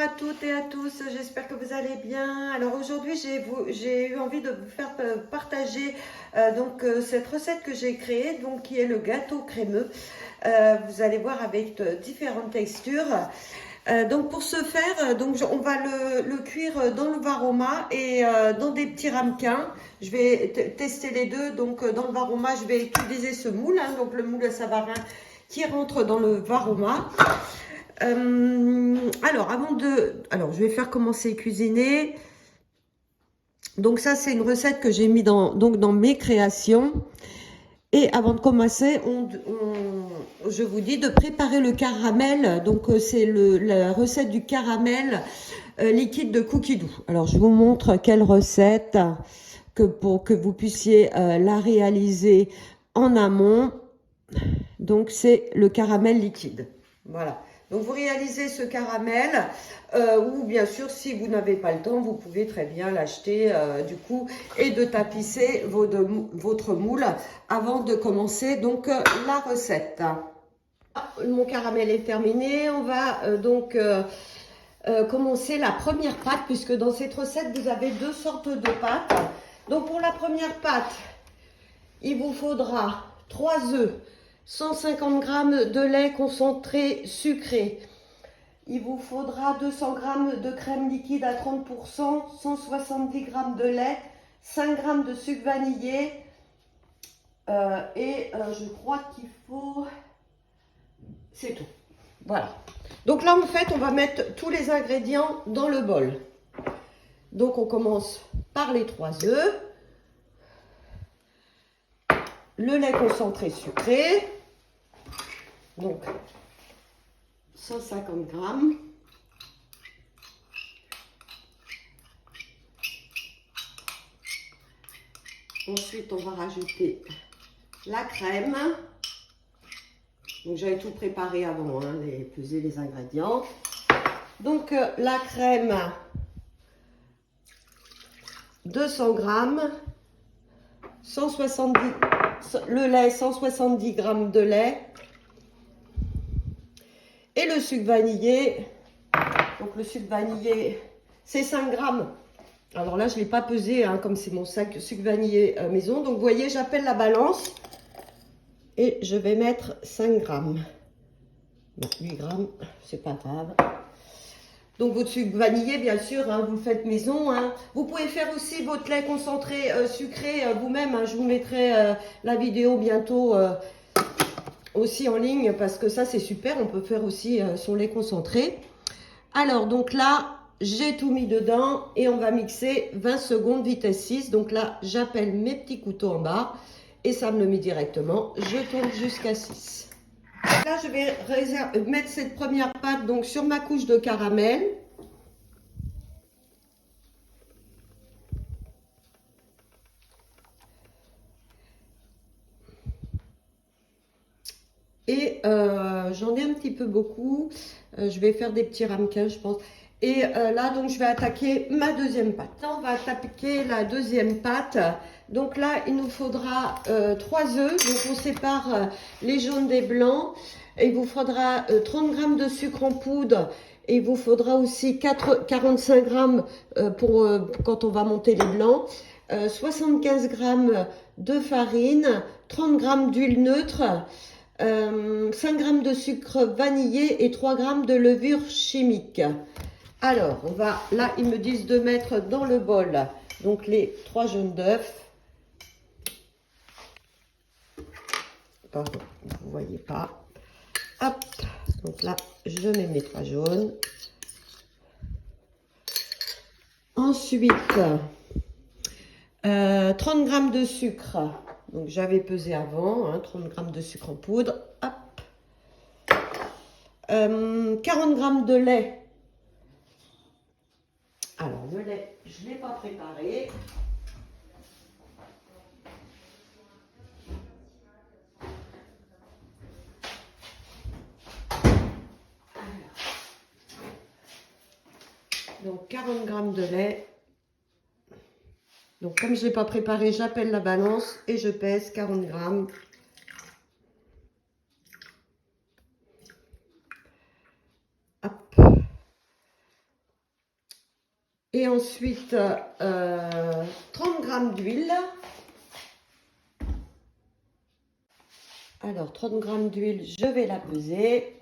à toutes et à tous, j'espère que vous allez bien. Alors aujourd'hui j'ai eu envie de vous faire partager cette recette que j'ai créée, donc qui est le gâteau crémeux. Vous allez voir avec différentes textures. Donc pour ce faire, on va le cuire dans le varoma et dans des petits ramequins. Je vais tester les deux. Donc dans le varoma, je vais utiliser ce moule, hein, donc le moule Savarin qui rentre dans le varoma. Alors je vais faire commencer cuisiner. Donc ça c'est une recette que j'ai mis dans mes créations. Et avant de commencer, je vous dis de préparer le caramel. Donc c'est la recette du caramel liquide de Cookie Dough. Alors je vous montre quelle recette pour que vous puissiez la réaliser en amont. Donc c'est le caramel liquide. Voilà. Donc vous réalisez ce caramel ou bien sûr si vous n'avez pas le temps, vous pouvez très bien l'acheter et de tapisser votre moule avant de commencer la recette. Mon caramel est terminé. On va commencer la première pâte puisque dans cette recette vous avez deux sortes de pâtes. Donc pour la première pâte, il vous faudra 3 œufs, 150 g de lait concentré sucré. Il vous faudra 200 g de crème liquide à 30%, 170 g de lait, 5 g de sucre vanillé je crois qu'il faut... C'est tout. Voilà. Donc là, en fait, on va mettre tous les ingrédients dans le bol. Donc on commence par les 3 œufs. Le lait concentré sucré, donc 150 g. Ensuite, on va rajouter la crème. Donc j'avais tout préparé avant, hein, peser les ingrédients. Donc la crème, 200 g, 170 le lait, 170 g de lait et le sucre vanillé. Donc le sucre vanillé, c'est 5 g. Alors là, je ne l'ai pas pesé, hein, comme c'est mon sac sucre vanillé maison. Donc vous voyez, j'appelle la balance et je vais mettre 5 g. Bon, 8 g, c'est pas grave. Donc votre sucre vanillé, bien sûr, hein, vous le faites maison. Hein. Vous pouvez faire aussi votre lait concentré sucré vous-même. Hein. Je vous mettrai la vidéo bientôt aussi en ligne parce que ça c'est super. On peut faire aussi son lait concentré. Alors donc là, j'ai tout mis dedans et on va mixer 20 secondes vitesse 6. Donc là, j'appelle mes petits couteaux en bas et ça me le met directement. Je tourne jusqu'à 6. Là, je vais mettre cette première pâte donc sur ma couche de caramel. Et j'en ai un petit peu beaucoup. Je vais faire des petits ramequins, je pense. Et là, donc, je vais attaquer ma deuxième pâte. Là, on va attaquer la deuxième pâte. Donc là, il nous faudra 3 œufs. Donc, on sépare les jaunes des blancs. Et il vous faudra 30 g de sucre en poudre. Et il vous faudra aussi 45 g pour quand on va monter les blancs. 75 g de farine. 30 g d'huile neutre. 5 g de sucre vanillé et 3 g de levure chimique. Alors, là, ils me disent de mettre dans le bol donc les 3 jaunes d'œufs. Pardon, vous ne voyez pas. Hop, donc là, je mets mes 3 jaunes. Ensuite, 30 g de sucre. Donc j'avais pesé avant, hein, 30 g de sucre en poudre. Hop. 40 g de lait. Alors le lait, je ne l'ai pas préparé. Donc 40 g de lait. Donc comme je ne l'ai pas préparé, j'appelle la balance et je pèse 40 g. Hop. Et ensuite, 30 g d'huile. Alors, 30 g d'huile, je vais la peser.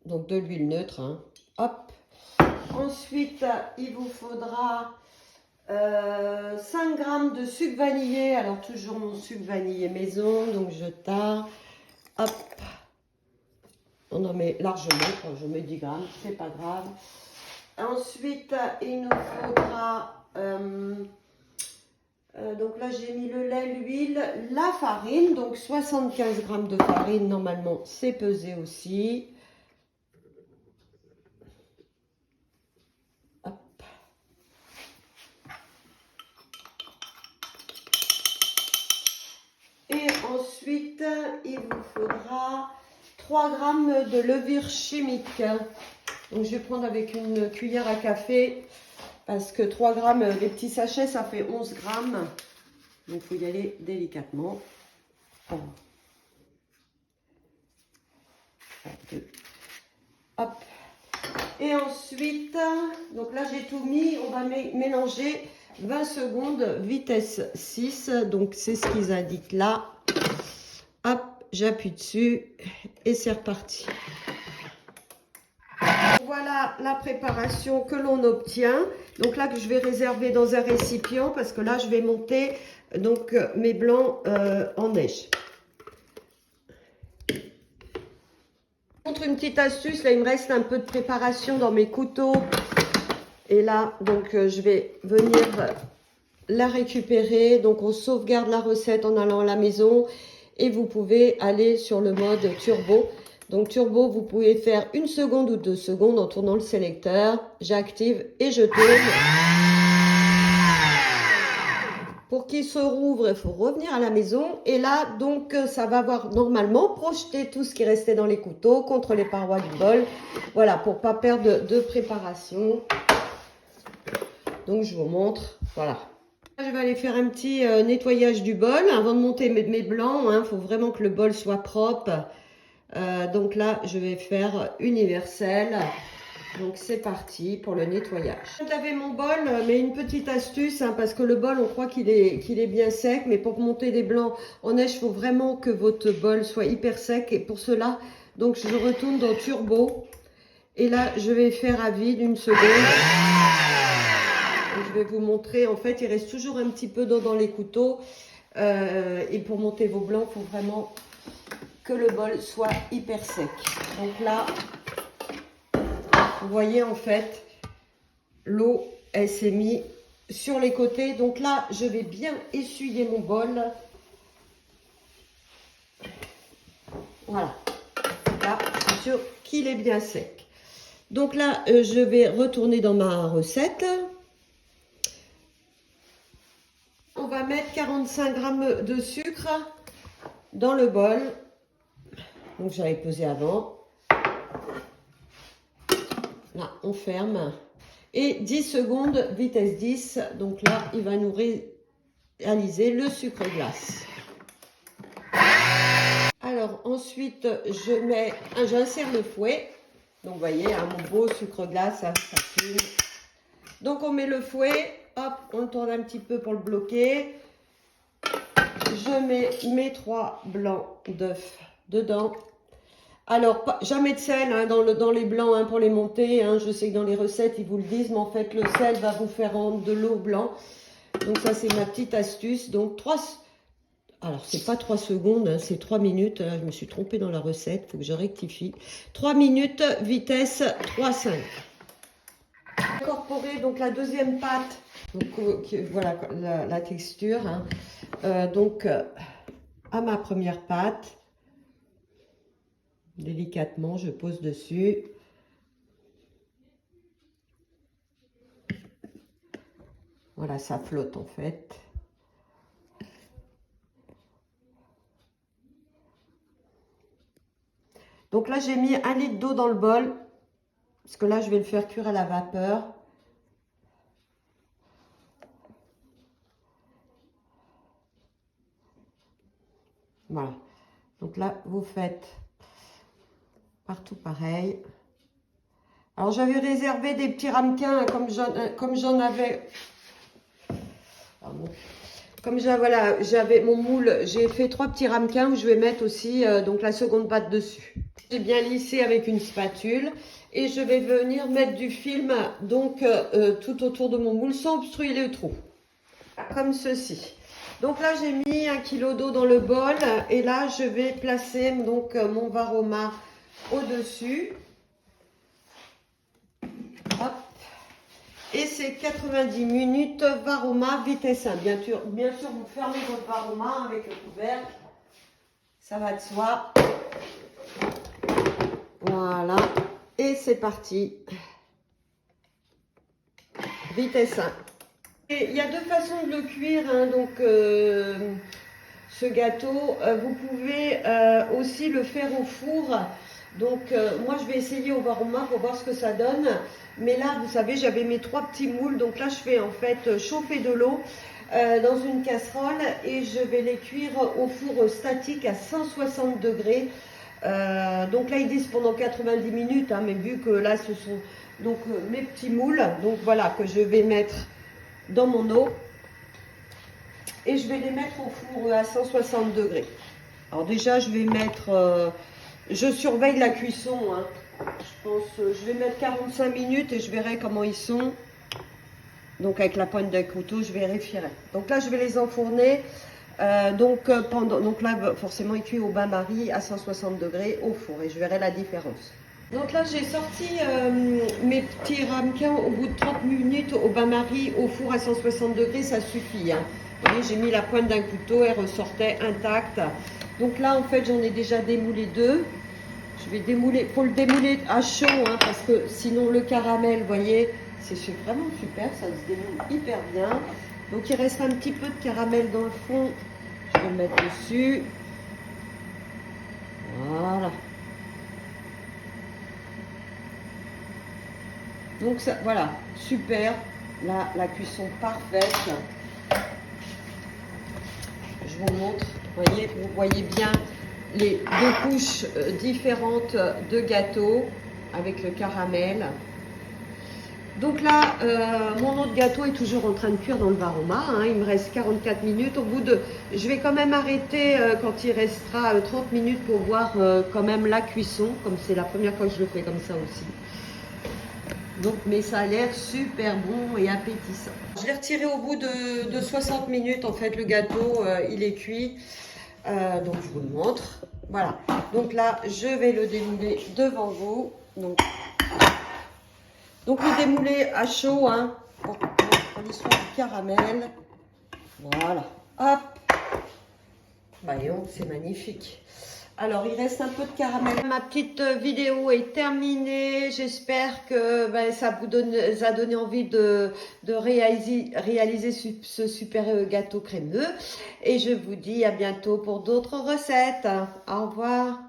Donc, de l'huile neutre. Hein. Hop. Ensuite, il vous faudra 5 g de sucre vanillé. Alors, toujours mon sucre vanillé maison. Donc, je tare. Hop. On en met largement. Je mets 10 g, c'est pas grave. Ensuite, il nous faudra... donc là, j'ai mis le lait, l'huile, la farine. Donc, 75 g de farine. Normalement, c'est pesé aussi. Hop. Et ensuite, il vous faudra 3 g de levure chimique. Donc, je vais prendre avec une cuillère à café parce que 3 g, les petits sachets, ça fait 11 g. Donc, il faut y aller délicatement. 1, 2. Hop. Et ensuite, donc là, j'ai tout mis. On va mélanger 20 secondes, vitesse 6. Donc, c'est ce qu'ils indiquent là. Hop, j'appuie dessus et c'est reparti. Voilà la préparation que l'on obtient. Donc là, que je vais réserver dans un récipient parce que là, je vais monter donc mes blancs en neige. Je vous montre une petite astuce. Là, il me reste un peu de préparation dans mes couteaux. Et là, donc, je vais venir la récupérer. Donc, on sauvegarde la recette en allant à la maison. Et vous pouvez aller sur le mode turbo. Donc turbo, vous pouvez faire 1 seconde ou 2 secondes en tournant le sélecteur. J'active et je tourne. Pour qu'il se rouvre, il faut revenir à la maison. Et là, donc, ça va avoir normalement projeté tout ce qui restait dans les couteaux contre les parois du bol. Voilà, pour ne pas perdre de préparation. Donc, je vous montre. Voilà. Je vais aller faire un petit nettoyage du bol avant de monter mes blancs. Il faut vraiment que le bol soit propre. Donc là, je vais faire universel. Donc c'est parti pour le nettoyage. Je laver mon bol, mais une petite astuce, parce que le bol, on croit qu'il est bien sec, mais pour monter des blancs en neige, il faut vraiment que votre bol soit hyper sec. Et pour cela, donc je retourne dans turbo. Et là, je vais faire à vide 1 seconde. Et je vais vous montrer, en fait, il reste toujours un petit peu d'eau dans les couteaux. Et pour monter vos blancs, il faut vraiment que le bol soit hyper sec. Donc là, vous voyez en fait, l'eau, elle s'est mise sur les côtés. Donc là, je vais bien essuyer mon bol. Voilà. Là, je suis sûre qu'il est bien sec. Donc là, je vais retourner dans ma recette. On va mettre 45 g de sucre dans le bol. Donc j'avais pesé avant. Là, on ferme. Et 10 secondes, vitesse 10. Donc là, il va nous réaliser le sucre glace. Alors ensuite, j'insère le fouet. Donc vous voyez, mon beau sucre glace, ça fume. Donc on met le fouet. Hop, on tourne un petit peu pour le bloquer. Je mets mes 3 blancs d'œufs dedans. Alors, jamais de sel dans les blancs pour les monter. Je sais que dans les recettes, ils vous le disent, mais en fait, le sel va vous faire rendre de l'eau blanc. Donc ça, c'est ma petite astuce. Donc, alors, c'est pas 3 secondes, c'est 3 minutes. Là, je me suis trompée dans la recette, il faut que je rectifie. 3 minutes, vitesse 3,5. Incorporer donc la deuxième pâte. Donc, voilà la texture. Donc, à ma première pâte. Délicatement, je pose dessus. Voilà, ça flotte en fait. Donc là, j'ai mis 1 litre d'eau dans le bol. Parce que là, je vais le faire cuire à la vapeur. Voilà. Donc là, vous faites Partout pareil. Alors j'avais réservé des petits ramequins comme j'en avais. Pardon. Comme voilà, j'avais mon moule, j'ai fait 3 petits ramequins où je vais mettre aussi donc la seconde pâte dessus. J'ai bien lissé avec une spatule et je vais venir mettre du film donc tout autour de mon moule sans obstruer le trou. Comme ceci. Donc là j'ai mis 1 kg d'eau dans le bol et là je vais placer donc mon Varoma au-dessus. Hop. Et c'est 90 minutes Varoma vitesse 1. Bien sûr, vous fermez votre Varoma avec le couvercle. Ça va de soi. Voilà. Et c'est parti. Vitesse 1. Et il y a 2 façons de le cuire. Hein, donc, ce gâteau, vous pouvez aussi le faire au four. Donc, moi, je vais essayer au Varoma pour voir ce que ça donne. Mais là, vous savez, j'avais mes 3 petits moules. Donc là, je fais en fait chauffer de l'eau dans une casserole. Et je vais les cuire au four statique à 160 degrés. Donc là, ils disent pendant 90 minutes. Hein, mais vu que là, ce sont donc mes petits moules. Donc voilà, que je vais mettre dans mon eau. Et je vais les mettre au four à 160 degrés. Alors déjà, je vais mettre... je surveille la cuisson, hein. Je pense, je vais mettre 45 minutes et je verrai comment ils sont. Donc avec la pointe d'un couteau, je vérifierai. Donc là, je vais les enfourner. Donc là, forcément, ils cuisent au bain-marie à 160 degrés au four et je verrai la différence. Donc là, j'ai sorti mes petits ramequins au bout de 30 minutes au bain-marie au four à 160 degrés, ça suffit. Hein. Vous voyez, j'ai mis la pointe d'un couteau, elle ressortait intacte. Donc là, en fait, j'en ai déjà démoulé 2. Je vais démouler, il faut le démouler à chaud, hein, parce que sinon le caramel, vous voyez, c'est vraiment super, ça se démoule hyper bien. Donc il reste un petit peu de caramel dans le fond, je vais le mettre dessus. Voilà. Donc ça, voilà, super, là, la cuisson parfaite. Je vous montre, vous voyez bien les 2 couches différentes de gâteau avec le caramel. Donc là, mon autre gâteau est toujours en train de cuire dans le Varoma. Hein, il me reste 44 minutes. Au bout de, je vais quand même arrêter quand il restera 30 minutes pour voir quand même la cuisson, comme c'est la première fois que je le fais comme ça aussi. Donc, mais ça a l'air super bon et appétissant. Je l'ai retiré au bout de 60 minutes. En fait, le gâteau, il est cuit. Donc, je vous le montre. Voilà. Donc là, je vais le démouler devant vous. Donc le démouler à chaud, hein, pour l'histoire du caramel. Voilà. Hop. Voyons, c'est magnifique. Alors, il reste un peu de caramel. Ma petite vidéo est terminée. J'espère que ça vous a donné envie de réaliser ce super gâteau crémeux. Et je vous dis à bientôt pour d'autres recettes. Au revoir.